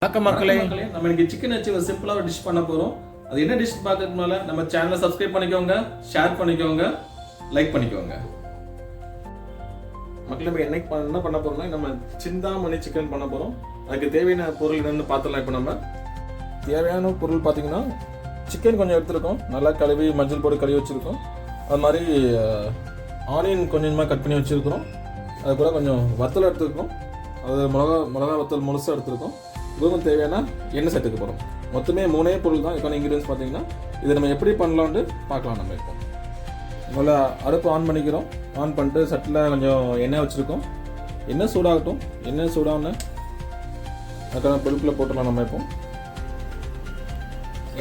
வணக்கம் மக்களே, நம்ம இன்னைக்கு சிக்கன் வச்சு ஒரு சிம்பிளா ஒரு டிஷ் பண்ண போறோம். அது என்ன டிஷ் பார்க்கறதுக்கு முன்னால நம்ம சேனலை சப்ஸ்கிரைப் பண்ணிக்கோங்க, ஷேர் பண்ணிக்கோங்க, லைக் பண்ணிக்கோங்க. மக்களே, நம்ம என்ன பண்ண போறோம்னா நம்ம சிந்தாமணி சிக்கன் பண்ண போறோம். அதுக்கு தேவையான பொருள் என்னன்னு பார்த்தலாம். இப்போ நம்ம தேவையான பொருள் பார்த்தீங்கன்னா சிக்கன் கொஞ்சம் எடுத்துருக்கோம், நல்லா கழுவி மஞ்சள் போட்டு கழுவி வச்சிருக்கோம். அது மாதிரி ஆனியன் கொஞ்சமாக கட் பண்ணி வச்சிருக்கிறோம். அது கூட கொஞ்சம் வத்தல் எடுத்துருக்கோம், அது மிளகா வத்தல் முழுசாக எடுத்துருக்கோம். இதுவும் தேவையான எண்ணெய் சேர்த்துக்க போகிறோம். மொத்தமே 3 பொருள் தான் இப்போ இன்க்ரீடியன்ஸ் பார்த்தீங்கன்னா. இதை நம்ம எப்படி பண்ணலான்ட்டு பார்க்கலாம். நம்ம இப்போ முதல்ல அடுப்பு ஆன் பண்ணிக்கிறோம். ஆன் பண்ணிட்டு சட்டில் கொஞ்சம் எண்ணெய் வச்சுருக்கோம். எண்ணெய் சூடாகட்டும். எண்ணெய் சூடாகணும் அதுக்கான பொருட்களை போட்டுடலாம். நம்ம இப்போ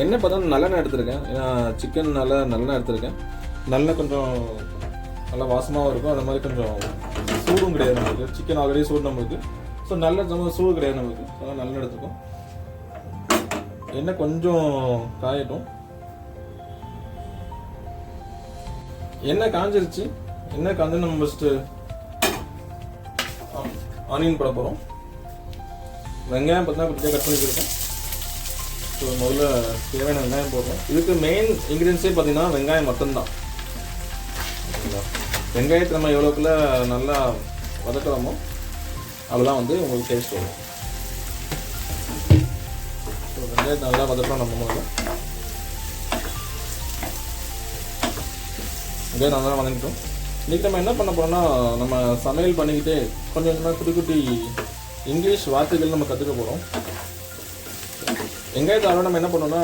எண்ணெய் பார்த்தா நல்லெண்ணெய் எடுத்துருக்கேன். ஏன்னா சிக்கன் நல்லெண்ணெய் எடுத்துருக்கேன். நல்லெண்ணெய் கொஞ்சம் நல்லா வாசமாகவும் இருக்கும். அது மாதிரி கொஞ்சம் சூடும் கிடையாது நம்மளுக்கு. சிக்கன் ஆல்ரெடி சூடு நம்மளுக்கு. ஸோ நல்ல சூடு கிடையாது நம்மளுக்கு. அதனால் நல்ல எடுத்துக்கும். எண்ணெய் கொஞ்சம் காயட்டும். எண்ணெய் காஞ்சிருச்சு. எண்ணெய் காஞ்சு நம்ம ஃபஸ்ட்டு ஆனியன் போட போகிறோம். வெங்காயம் பார்த்தீங்கன்னா கொஞ்சம் கட் பண்ணி கொடுப்போம். ஸோ முதல்ல தேவையான வெங்காயம் போடுறோம். இதுக்கு மெயின் இன்க்ரீடியன்ஸே பார்த்தீங்கன்னா வெங்காயம் மட்டும்தான். வெங்காயத்தை நம்ம எவ்வளோக்குள்ள நல்லா வதக்கிறோமோ அவ்வளோதான் உங்களுக்கு டேஸ்ட் வரும். ஸோ வெங்காயத்தை நல்லா வதக்கிறோம். நம்ம முதல்ல வெங்காயம் நல்லா வதங்கிட்டோம். இன்றைக்கி நம்ம என்ன பண்ண போகிறோம்னா, நம்ம சமையல் பண்ணிக்கிட்டே கொஞ்சம் கொஞ்சமாக குட்டி குட்டி இங்கிலீஷ் வார்த்தைகள் நம்ம கற்றுக்க போகிறோம். வெங்காயத்தை நம்ம என்ன பண்ணோம்னா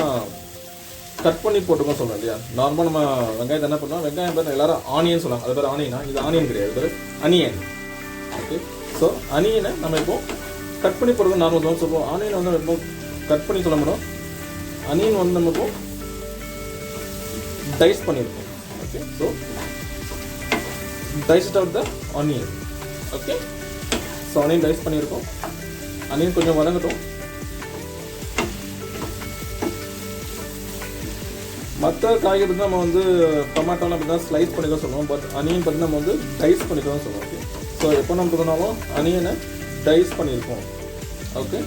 கட் பண்ணி போட்டுக்கோம் சொல்கிறோம் இல்லையா. நார்மலாக நம்ம வெங்காயத்தை என்ன பண்ணோம், வெங்காயம் பேர் எல்லாரும் ஆனியன் சொல்லுவாங்க. அது பேர் ஆனியனா, இது ஆனியன் கிடையாது, பேர் அனியன். ஓகே, ஸோ அனியனை நம்ம இப்போ கட் பண்ணி போடுறது நார்மல் தான் சொல்லுவோம். ஆனியனை இப்போ கட் பண்ணி சொல்ல முடியும். அனியன் நம்ம இப்போ டைஸ் பண்ணியிருக்கோம். Okay, so diced out the onion. Okay, so onion dice பண்ணியிருக்கோம். அனியன் கொஞ்சம் வதங்கட்டும். மற்ற காய்கறி நம்ம டொமேட்டோலாம் அப்படி தான் ஸ்லைஸ் பண்ணி தான் சொல்லுவோம். பட் அனியன் பார்த்து நம்ம டைஸ் பண்ணி தான் சொல்லுவோம். ஓகே, ஸோ எப்போ நம்ம பண்ணாலும் அனியனை டைஸ் பண்ணியிருக்கோம். ஓகே,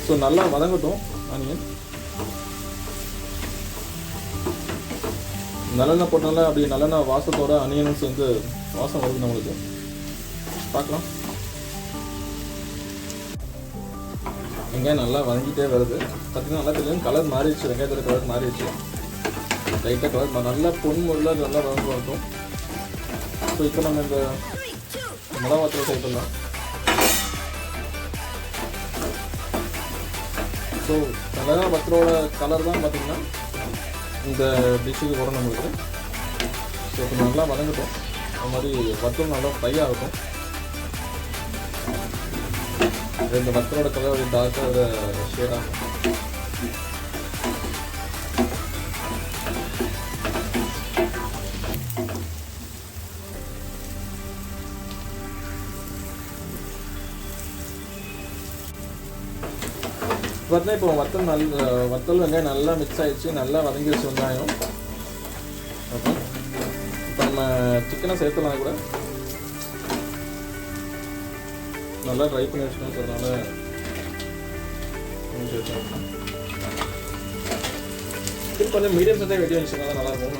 ஸோ நல்லா வதங்கட்டும் அனியன். நல்லெண்ணெய் போட்டனால அப்படி நல்லெண்ணெய் வாசத்தோட அனியனும் சேர்ந்து வாசம் வருது நம்மளுக்கு. பார்க்கலாம். வெங்காயம் நல்லா வதங்கிட்டே வருது. பார்த்தீங்கன்னா நல்லா தெரியும், கலர் மாறிடுச்சு. வெங்காயத்தோட கலர் மாறிடுச்சு. லைட்டாக கலர் நல்லா பொன்முள்ள நல்லா வதங்க இருக்கும். ஸோ இப்போ நம்ம இந்த மிளகா வத்தல் சேர்த்துடலாம். ஸோ மிளகா வத்தலோட கலர் தான் பார்த்தீங்கன்னா இந்த டிஷ்ஷுக்கு வரும் நம்மளுக்கு. ஸோ இப்போ நல்லா வதங்கட்டும். அது மாதிரி வத்தல் நல்லா ஃப்ரை ஆகட்டும். இந்த வத்தலோட கலர் டார்க்காக அதை ஷேட் ஆகும். பார்த்தீங்கன்னா இப்போ வத்தல் வெங்காயம் நல்லா மிக்ஸ் ஆகிடுச்சு. நல்லா வதங்கிடுச்சு வெங்காயம். ஓகே, இப்போ நம்ம சிக்கனை சேர்த்துலாம். கூட நல்லா ட்ரை பண்ணி வச்சுக்கணும். ஸோ அதனால் இது கொஞ்சம் மீடியம் சைஸாக வெட்டி வச்சுக்கோங்க, தான் நல்லாயிருக்கும்.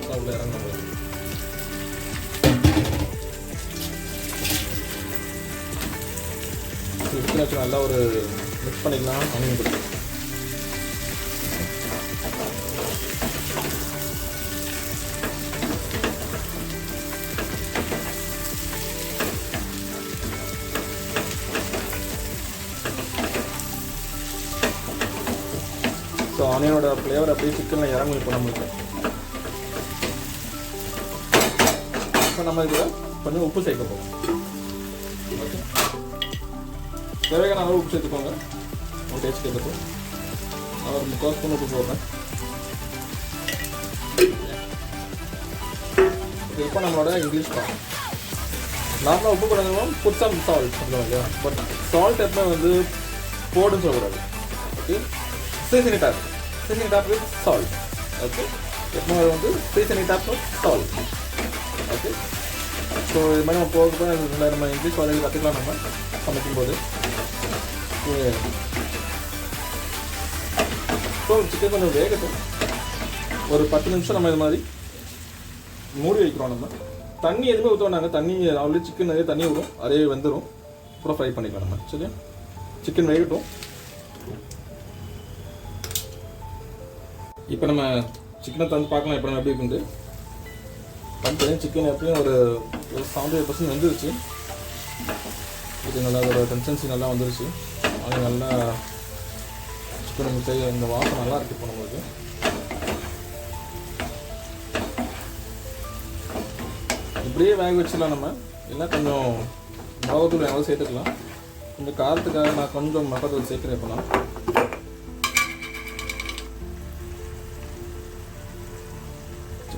நல்லா உள்ள இறங்க நம்ம சிக்கன் வச்சு நல்லா ஒரு மிக்ஸ் பண்ணிக்கலாம். ஆனியன் கொடுத்து ஸோ ஆனியனோட ஃப்ளேவர் அப்படியே சிக்கனில் இறங்கும். இப்போ நம்மளுக்கு இப்போ நம்ம இதில் கொஞ்சம் உப்பு சேர்க்க போகிறோம். ஓகே, தேவையான அளவு உப்பு சேர்த்துக்கோங்க. ஒரு டேஸ்ட் கேட்கும். நான் ஒரு 3/4 ஸ்பூன் உப்பு போடுறேன். இப்போ நம்மளோட இங்கிலீஷ் பாடம். நார்மலாக உப்பு போடுறோம், புட் சம் சால்ட் சொல்லுவோம் இல்லையா. பட் சால்ட் எப்போ போடுன்னு சொல்லக்கூடாது. Okay, season it up with salt. Okay, எப்போ season it up with salt. Okay, so இது மாதிரி நம்ம போக நம்ம இங்கிலீஷ் வரைக்கும் கற்றுக்கலாம் நம்ம சமைக்கும்போது. ஸோ சிக்கன் கொஞ்சம் வேகட்டும். ஒரு 10 நிமிஷம் நம்ம இது மாதிரி மூடி வைக்கிறோம். நம்ம தண்ணி எதுவுமே ஊற்ற வேண்டாங்க. தண்ணி ஆல்ரெடி சிக்கன் நிறைய தண்ணி விடும், அதே வெந்துடும். அப்புறம் ஃப்ரை பண்ணிக்கலாம் நம்ம. சரியா, சிக்கன் வேகட்டும். இப்போ நம்ம சிக்கனை தந்து பார்க்கலாம் இப்போ நம்ம எப்படி இருக்குது. பண்ணிட்டு சிக்கன் எப்படியும் ஒரு 70% வந்துருச்சு. இது நல்லா ஒரு கன்சிஸ்டன்சி நல்லா வந்துருச்சு. அது நல்லா சிக்கன் நமக்கு இந்த வாசம் நல்லா இருக்குது இப்போ நம்மளுக்கு. இப்படியே வேக வச்சிடலாம் நம்ம. இல்லை கொஞ்சம் மிளகாத்தூள் எவ்வளோ சேர்த்துக்கலாம். கொஞ்சம் காரத்துக்காக நான் கொஞ்சம் மிளகாத்தூள் சேர்க்குறேன். இப்போ நான்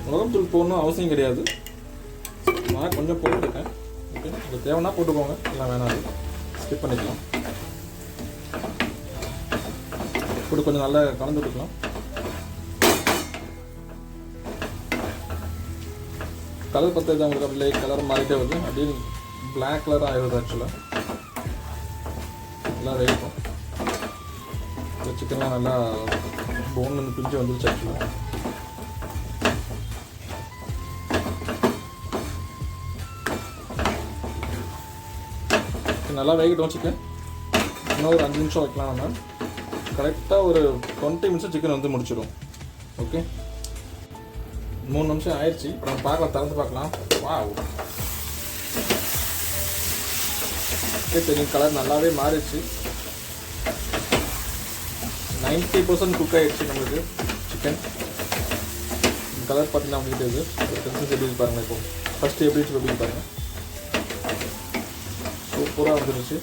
மிளகாத்தூள் போடணும் அவசியம் கிடையாது. நான் கொஞ்சம் போட்டுருக்கேன். ஓகே, உங்களுக்கு தேவைன்னா போட்டுக்கோங்க, இல்லை வேணாம் ஸ்கிப் பண்ணிக்கலாம். போட்டு கொஞ்சம் நல்லா கலந்து விட்டுக்கலாம். கலர் பற்றி உங்களுக்கு அப்படியே கலர் மாறிட்டே வருது. அப்படியே பிளாக் கலர் ஆகிடுது. ஆக்சுவலாக நல்லா வேகும். இந்த சிக்கன்லாம் நல்லா போன் வந்து பிஞ்சு வந்துருச்சு. ஆக்சுவலாக நல்லா வேகட்டும் சிக்கன். இன்னும் ஒரு 5 நிமிஷம் வைக்கலாம் நம்ம. கரெக்டாக ஒரு 20 நிமிஷம் சிக்கன் வந்து முடிச்சிடும். ஓகே, 3 நிமிஷம் ஆயிடுச்சு. இப்போ நம்ம பார்க்கலாம், திறந்து பார்க்கலாம். வாவ், தெரியும் கலர் நல்லாவே மாறிடுச்சு. 90% குக் ஆகிடுச்சு நம்மளுக்கு சிக்கன். கலர் பார்த்தீங்கன்னா உங்களுக்கு இது கன்சிஸ்டன்சி எப்படி பாருங்கள். இப்போ ஃபஸ்ட்டு எப்படி எப்படி பாருங்கள். சூப்பராக வந்துருச்சு.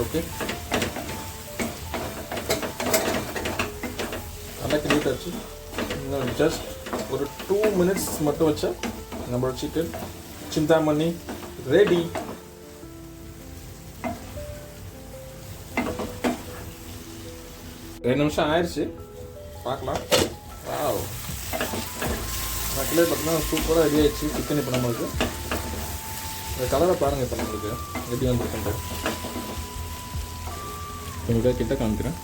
ஓகே, நல்லா கிளீட் ஆச்சு. இன்னும் ஜஸ்ட் ஒரு 2 மினிட்ஸ் மட்டும் வச்சா நம்மளோட சிக்கன் சிந்தாமணி ரெடி. ரெண்டு நிமிஷம் ஆயிடுச்சு, பார்க்கலாம். வாவ், மக்களே பார்த்தீங்கன்னா சூப்பராக ரெடி ஆயிடுச்சு சிக்கன். இப்போ நம்மளுக்கு இந்த கலரை பாருங்கள். இப்போ நம்மளுக்கு எப்படி வந்துருக்குன்ட்டு உங்கள்கிட்ட கிட்ட காமிக்கிறேன்.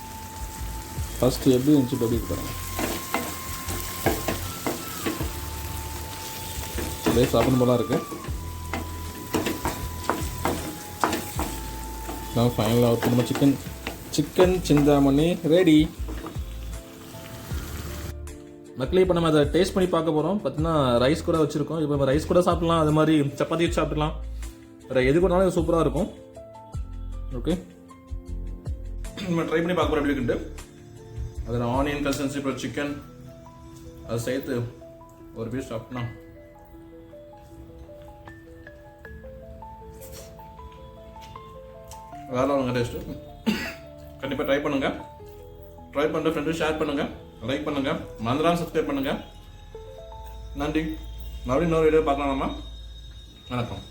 ஃபஸ்ட்டு எப்படி இருந்துச்சு, இப்போ எப்படி பாருங்கள். அப்படியே சாப்பிடும் போலாம் இருக்குது. நான் ஃபைனலாக ஒரு நம்ம சிக்கன் சிந்தாமணி ரெடி. மக்களே இப்போ நம்ம அதை டேஸ்ட் பண்ணி பார்க்க போகிறோம். பார்த்தீங்கன்னா ரைஸ் கூட வச்சுருக்கோம். இப்போ நம்ம ரைஸ் கூட சாப்பிட்லாம், அது மாதிரி சப்பாத்தி வச்சு சாப்பிட்லாம். வேறு எது கூடனாலும் சூப்பராக இருக்கும். ஓகே, நம்ம ட்ரை பண்ணி பார்க்க போகிறோம் எப்படி இருக்குன்ட்டு. அதில் ஆனியன் கன்சிஸ்டன்சி அப்புறம் சிக்கன் அதை சேர்த்து ஒரு பீஸ் சாப்பிட்னா வேறு ஒன்று டேஸ்ட்டு. கண்டிப்பாக ட்ரை பண்ணுங்கள். ட்ரை பண்ணுற ஃப்ரெண்டு ஷேர் பண்ணுங்கள், லைக் பண்ணுங்கள், மறந்துடாம சப்ஸ்கிரைப் பண்ணுங்கள். நன்றி. மறுபடியும் இன்னொரு வீடியோ பார்க்கலாம் நம்ம. வணக்கம்.